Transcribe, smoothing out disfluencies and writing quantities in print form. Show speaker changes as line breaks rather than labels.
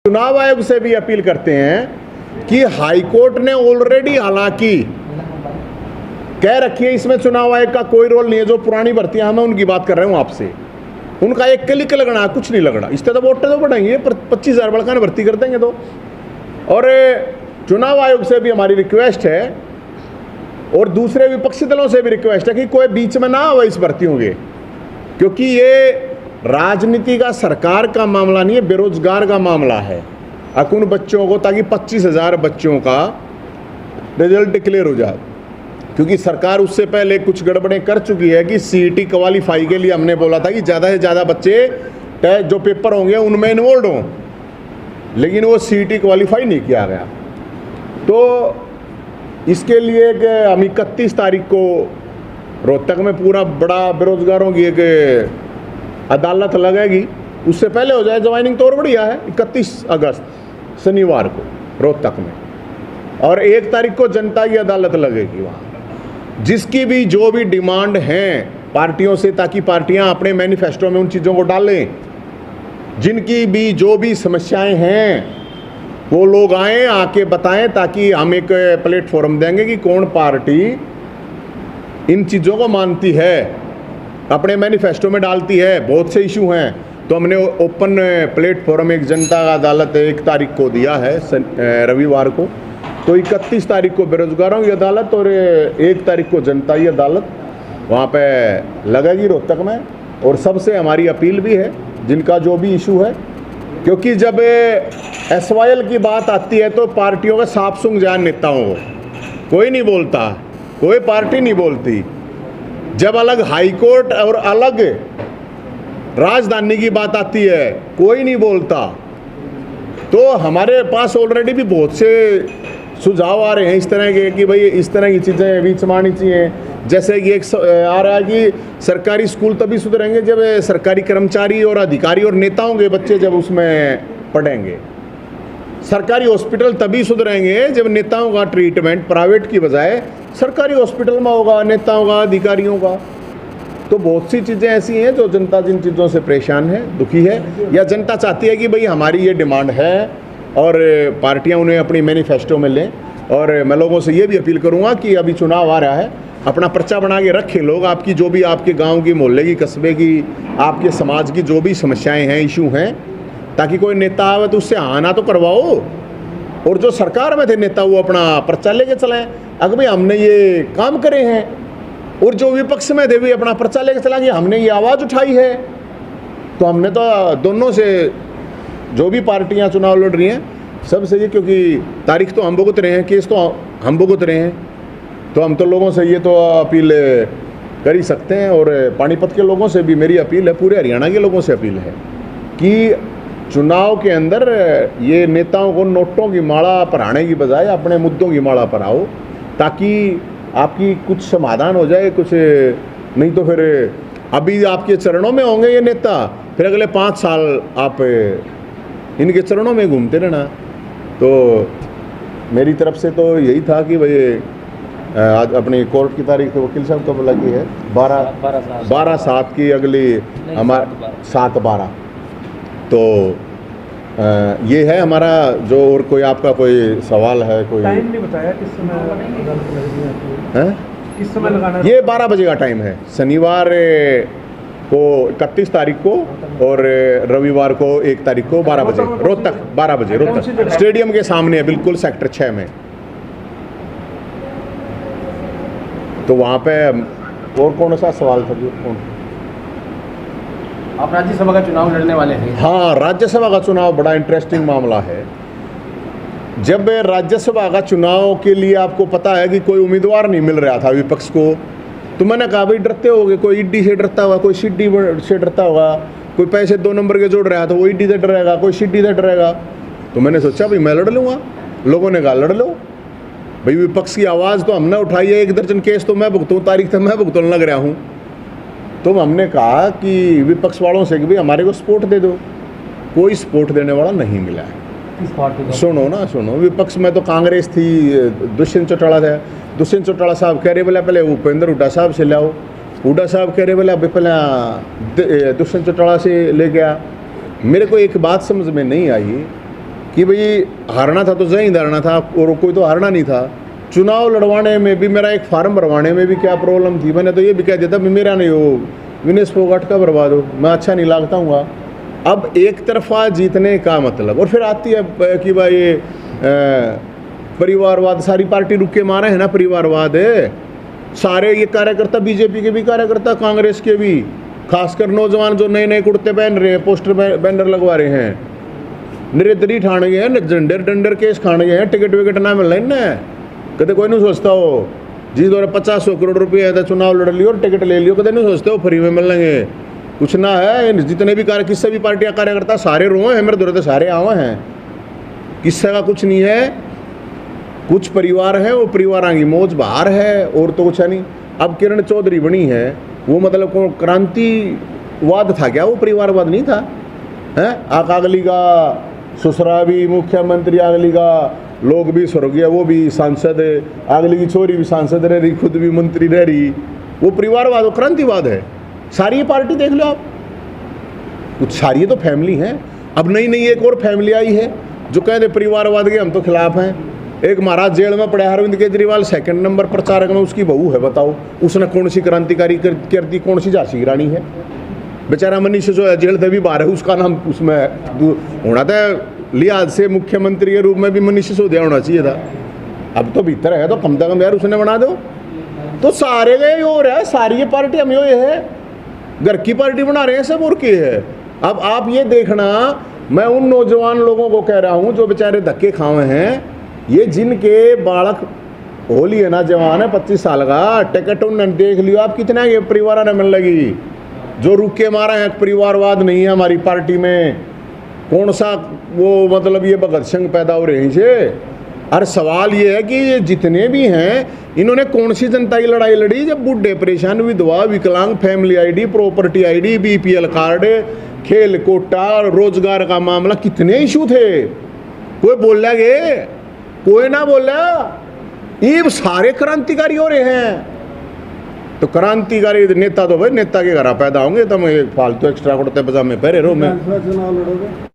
चुनाव आयोग से भी अपील करते हैं कि हाईकोर्ट ने ऑलरेडी हालांकि कह रखी है इसमें चुनाव आयोग का कोई रोल नहीं है। जो पुरानी भर्तियां मैं उनकी बात कर रहा हूं आपसे, उनका एक क्लिक लगना, कुछ नहीं लगना। इससे तो वोट तो बढ़ेंगे, 25,000 बड़का भर्ती कर देंगे तो। और चुनाव आयोग से भी हमारी रिक्वेस्ट है और दूसरे विपक्षी दलों से भी रिक्वेस्ट है कि कोई बीच में ना आवे इस भर्तियों के, क्योंकि ये राजनीति का सरकार का मामला नहीं है, बेरोजगार का मामला है। उन बच्चों को, ताकि 25,000 बच्चों का रिजल्ट क्लियर हो जाए, क्योंकि सरकार उससे पहले कुछ गड़बड़ें कर चुकी है कि सीईटी क्वालिफाई के लिए हमने बोला था कि ज़्यादा से ज़्यादा बच्चे जो पेपर होंगे उनमें इन्वॉल्व हों, लेकिन वो सीईटी क्वालिफाई नहीं किया गया। तो इसके लिए हम 31 तारीख को रोहतक में पूरा बड़ा बेरोजगारों की एक अदालत लगेगी। उससे पहले हो जाए ज्वाइनिंग तो और बढ़िया है। 31 अगस्त शनिवार को रोहतक में, और 1 तारीख को जनता की अदालत लगेगी वहाँ, जिसकी भी जो भी डिमांड हैं पार्टियों से, ताकि पार्टियां अपने मैनिफेस्टो में उन चीज़ों को डालें। जिनकी भी जो भी समस्याएं हैं वो लोग आएँ, आके बताएं, ताकि हम एक प्लेटफॉर्म देंगे कि कौन पार्टी इन चीज़ों को मानती है, अपने मैनिफेस्टो में डालती है। बहुत से इशू हैं, तो हमने ओपन प्लेटफॉर्म एक जनता अदालत 1 तारीख को दिया है रविवार को। तो 31 तारीख को बेरोजगारों की अदालत और 1 तारीख को जनता की अदालत वहाँ पे लगेगी रोहतक में। और सबसे हमारी अपील भी है, जिनका जो भी इशू है, क्योंकि जब SYL की बात आती है तो पार्टियों का साफ सुंग जान नेताओं को कोई नहीं बोलता, कोई पार्टी नहीं बोलती। जब अलग हाईकोर्ट और अलग राजधानी की बात आती है कोई नहीं बोलता। तो हमारे पास ऑलरेडी भी बहुत से सुझाव आ रहे हैं इस तरह के कि भाई इस तरह की चीज़ें बीच में आनी चाहिए। जैसे कि एक आ रहा है कि सरकारी स्कूल तभी सुधरेंगे जब सरकारी कर्मचारी और अधिकारी और नेताओं के बच्चे जब उसमें पढ़ेंगे। सरकारी हॉस्पिटल तभी सुधरेंगे जब नेताओं का ट्रीटमेंट प्राइवेट की बजाय सरकारी हॉस्पिटल में होगा, नेताओं का, अधिकारियों का। तो बहुत सी चीज़ें ऐसी हैं जो जनता जिन चीज़ों से परेशान है, दुखी है, या जनता चाहती है कि भाई हमारी ये डिमांड है और पार्टियां उन्हें अपनी मैनिफेस्टो में लें। और मैं लोगों से ये भी अपील करूँगा कि अभी चुनाव आ रहा है, अपना पर्चा बना के रखें लोग। आपकी जो भी आपके गाँव की, मोहल्ले की, कस्बे की, आपके समाज की जो भी समस्याएँ हैं, इशू हैं, ताकि कोई नेता आवे तो उससे आना तो करवाओ। और जो सरकार में थे नेता वो अपना पर्चा लेके चलाएं, अगर भाई हमने ये काम करे हैं। और जो विपक्ष में थे भी अपना पर्चा लेके चला कि हमने ये आवाज़ उठाई है। तो हमने तो दोनों से, जो भी पार्टियां चुनाव लड़ रही हैं, सबसे ये, क्योंकि तारीख तो हम भुगत रहे हैं, केस तो हम भुगत रहे हैं, तो हम तो लोगों से ये तो अपील कर ही सकते हैं। और पानीपत के लोगों से भी मेरी अपील है, पूरे हरियाणा के लोगों से अपील है कि चुनाव के अंदर ये नेताओं को नोटों की माला पहनाने की बजाय अपने मुद्दों की माला पहनाओ, ताकि आपकी कुछ समाधान हो जाए। कुछ नहीं तो फिर अभी आपके चरणों में होंगे ये नेता, फिर अगले 5 साल आप इनके चरणों में घूमते रहना। तो मेरी तरफ से तो यही था कि भाई आज अपनी कोर्ट की तारीख वकील साहब कब लगी है, 12/7 की, अगली हमारा 7/12। तो ये है हमारा जो। और कोई आपका कोई सवाल है? कोई
टाइम नहीं बताया किस समय
है,
किस समय लगाना है?
ये 12 बजे का टाइम है, शनिवार को 31 तारीख को और रविवार को 1 तारीख को 12 बजे रोहतक, 12 बजे रोहतक स्टेडियम के सामने है, बिल्कुल सेक्टर 6 में। तो वहाँ पे और कौन सा सवाल था?
आप राज्यसभा का चुनाव लड़ने वाले हैं?
हाँ, राज्यसभा का चुनाव बड़ा इंटरेस्टिंग मामला है। जब राज्यसभा का चुनाव के लिए आपको पता है कि कोई उम्मीदवार नहीं मिल रहा था विपक्ष को, तो मैंने कहा भाई डरते होगे, कोई ईडी से डरता होगा, कोई सीडी से डरता होगा, कोई पैसे 2 नंबर के जोड़ रहा था वो ईडी से डरेगा, कोई सीडी से डरेगा। तो मैंने सोचा भाई मैं लड़ लूँगा। लोगों ने कहा लड़ लो भाई, विपक्ष की आवाज़ तो हमने उठाई है, 1 दर्जन केस तो मैं भुगतूँ, तारीख तक मैं भुगतने लग रहा हूँ। तो हमने कहा कि विपक्ष वालों से कि भाई हमारे को सपोर्ट दे दो। कोई सपोर्ट देने वाला नहीं मिला है। सुनो ना, सुनो, विपक्ष में तो कांग्रेस थी, दुष्यंत चौटाला था। दुष्यंत चौटाला साहब कह रहे बोले पहले उपेंद्र हुड्डा साहब से लाओ, हुड्डा साहब कह रहे बोले अभी पहले दुष्यंत चौटाला से ले गया। मेरे को एक बात समझ में नहीं आई कि भाई हारना था तो जय हिंद हारना था और कोई तो हारना नहीं था। चुनाव लड़वाने में भी मेरा एक फार्म भरवाने में भी क्या प्रॉब्लम थी, मैंने तो ये भी कह दिया था मेरा नहीं हो विनेश फोगाट का भरवा दो, मैं अच्छा नहीं लगता हूँ। अब एक तरफा जीतने का मतलब, और फिर आती है कि भाई ये परिवारवाद, सारी पार्टी रुक के मारे है ना परिवारवाद है। सारे ये कार्यकर्ता बीजेपी के भी कार्यकर्ता, कांग्रेस के भी, खासकर नौजवान जो नए नए कुर्ते पहन रहे हैं, पोस्टर बैनर लगवा रहे हैं, निरेदरी ठाण गए हैं, डंडर डंडर केस खान गए हैं, टिकट विकट ना मिल रही ना। कदे कोई नहीं सोचता हो जिस दौरे 50-100 करोड़ रुपये है चुनाव लड़ लियो और टिकट ले लियो, कदे नहीं सोचते हो फ्री में मिल लेंगे, कुछ ना है। जितने भी किससे भी पार्टियां कार्यकर्ता सारे रोए हैं मेरे दौरे, तो सारे आवे हैं, किस्से का कुछ नहीं है। कुछ परिवार है वो परिवार की मौज बाहर है और तो कुछ है नहीं। अब किरण चौधरी बनी है, वो मतलब कौन क्रांतिवाद था क्या, वो परिवारवाद नहीं था है। अगली का ससुरा भी मुख्यमंत्री, अगली का लोग भी स्वर्गीय, वो भी सांसद, अगली की छोरी भी सांसद रह रही, खुद भी मंत्री रह रही, वो परिवारवाद, वो क्रांतिवाद है। सारी ये पार्टी देख लो आप, कुछ सारी तो फैमिली है। अब नई नई एक और फैमिली आई है जो कहते परिवारवाद के हम तो खिलाफ हैं। एक महाराज जेल में पड़े अरविंद केजरीवाल, 2nd नंबर प्रचारक में उसकी बहू है, बताओ उसने कौन सी क्रांतिकारी कर दी, कौन सी झांसी की रानी है। बेचारा मनीष जो है जेल से भी बाहर है, उसका नाम उसमें होना था लिहाज से मुख्यमंत्री के रूप में भी मनीष सिसोदिया होना चाहिए था। अब तो भीतर है तो कम से कम यार उसने बना दो। तो सारे गए हो रहा है, सारी ये पार्टी हम ये है, घर की पार्टी बना रहे हैं सब, और क्या है। अब आप ये देखना, मैं उन नौजवान लोगों को कह रहा हूँ जो बेचारे धक्के खाए हैं, ये जिनके बालक होली है ना, जवान है 25 साल का, टिकट उन्होंने देख लियो आप कितना ये परिवार ने मिल लगी। जो रुक के मारा है परिवारवाद नहीं है हमारी पार्टी में, कौन सा वो मतलब ये भगत सिंह पैदा हो रहे हैं। और सवाल ये है कि ये जितने भी हैं इन्होंने कौन सी जनता की लड़ाई लड़ी, जब बूढ़े परेशान, विधवा, विकलांग, family ID, property ID, BPL card, खेल कोटा, रोजगार का मामला, कितने इशू थे। कोई बोल गे, कोई ना बोला, ये सारे क्रांतिकारी हो रहे हैं। तो क्रांतिकारी नेता तो भाई नेता के घर पैदा होंगे, तुम फालतू एक्स्ट्रा कुर्ते पजामे पहरे रहो। मैं
चुनाव लड़ोगे।